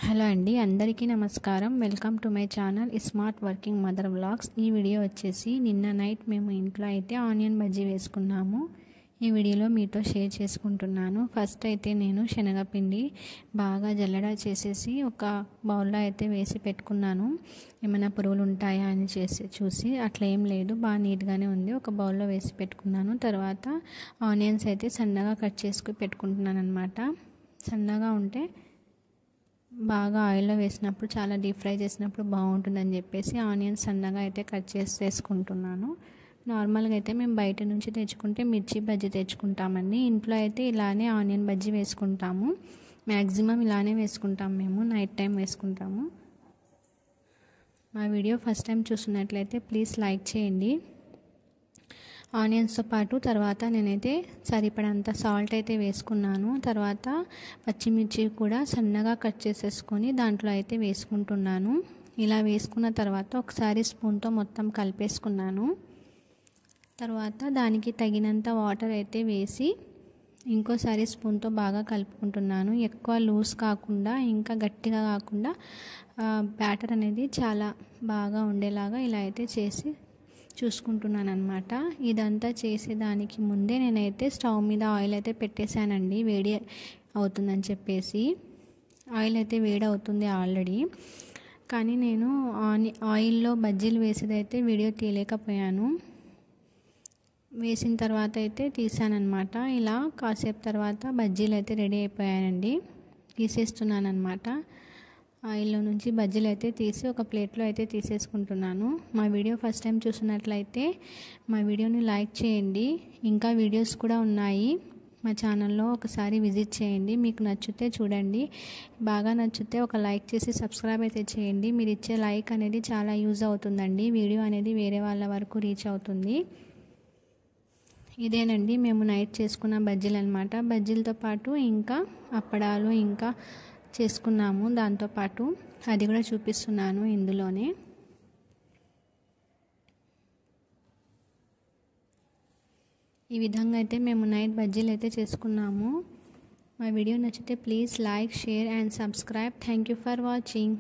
Hello అండి, అందరికీ నమస్కారం. Welcome to my channel smart working mother vlogs. ఈ వీడియో వచ్చేసి నిన్న నైట్ మేము ఇంట్లో అయితే ఆనియన్ బజ్జీ వేసుకున్నాము. ఈ వీడియోలో మీతో షేర్ చేసుకుంటున్నాను. ఫస్ట్ అయితే నేను శనగపిండి బాగా జల్లెడ చేసేసి ఒక బౌల్లో అయితే వేసి పెట్టుకున్నాను. ఏమైనా పురుగులు ఉంటాయా అని చూసి అట్లా ఏం లేదు, బాగా నీట్గానే ఉంది. ఒక బౌల్లో వేసి పెట్టుకున్నాను. తర్వాత ఆనియన్స్ అయితే సన్నగా కట్ చేసుకుని పెట్టుకుంటున్నాను అనమాట. సన్నగా ఉంటే బాగా ఆయిల్లో వేసినప్పుడు చాలా డీప్ ఫ్రై చేసినప్పుడు బాగుంటుందని చెప్పేసి ఆనియన్స్ సన్నగా అయితే కట్ చేసుకుంటున్నాను. నార్మల్గా అయితే మేము బయట నుంచి తెచ్చుకుంటే మిర్చి బజ్జీ తెచ్చుకుంటామండి. ఇంట్లో అయితే ఇలానే ఆనియన్ బజ్జీ వేసుకుంటాము. మ్యాక్సిమం ఇలానే వేసుకుంటాము, మేము నైట్ టైం వేసుకుంటాము. మా వీడియో ఫస్ట్ టైం చూస్తున్నట్లయితే ప్లీజ్ లైక్ చేయండి. ఆనియన్స్తో పాటు తర్వాత నేనైతే సరిపడంత సాల్ట్ అయితే వేసుకున్నాను. తర్వాత పచ్చిమిర్చి కూడా సన్నగా కట్ చేసేసుకొని దాంట్లో అయితే వేసుకుంటున్నాను. ఇలా వేసుకున్న తర్వాత ఒకసారి స్పూన్తో మొత్తం కలిపేసుకున్నాను. తర్వాత దానికి తగినంత వాటర్ అయితే వేసి ఇంకోసారి స్పూన్తో బాగా కలుపుకుంటున్నాను. ఎక్కువ లూజ్ కాకుండా ఇంకా గట్టిగా కాకుండా బ్యాటర్ అనేది చాలా బాగా ఉండేలాగా ఇలా అయితే చేసి చూసుకుంటున్నాను అనమాట. ఇదంతా చేసేదానికి ముందే నేనైతే స్టవ్ మీద ఆయిల్ అయితే పెట్టేశానండి, వేడి అవుతుందని చెప్పేసి. ఆయిల్ అయితే వేడి అవుతుంది ఆల్రెడీ, కానీ నేను ఆయిల్లో బజ్జీలు వేసేదైతే వీడియో తీయలేకపోయాను. వేసిన తర్వాత అయితే తీసానమాట. ఇలా కాసేపు తర్వాత బజ్జీలు అయితే రెడీ అయిపోయానండి. తీసేస్తున్నాను అనమాట. ఆయిల్లో నుంచి బజ్జీలు అయితే తీసి ఒక ప్లేట్లో అయితే తీసేసుకుంటున్నాను. మా వీడియో ఫస్ట్ టైం చూసినట్లయితే మా వీడియోని లైక్ చేయండి. ఇంకా వీడియోస్ కూడా ఉన్నాయి మా ఛానల్లో, ఒకసారి విజిట్ చేయండి. మీకు నచ్చితే చూడండి, బాగా నచ్చితే ఒక లైక్ చేసి సబ్స్క్రైబ్ అయితే చేయండి. మీరు ఇచ్చే లైక్ అనేది చాలా యూజ్ అవుతుందండి. వీడియో అనేది వేరే వాళ్ళ వరకు రీచ్ అవుతుంది. ఇదేనండి మేము నైట్ చేసుకున్న బజ్జీలు అనమాట. బజ్జీలతో పాటు ఇంకా అప్పడాలు ఇంకా చేసుకున్నాము దాంతోపాటు, అది కూడా చూపిస్తున్నాను ఇందులోనే. ఈ విధంగా అయితే మేము నైట్ బజ్జీలు అయితే చేసుకున్నాము. మా వీడియో నచ్చితే please like, share and subscribe. Thank you for watching.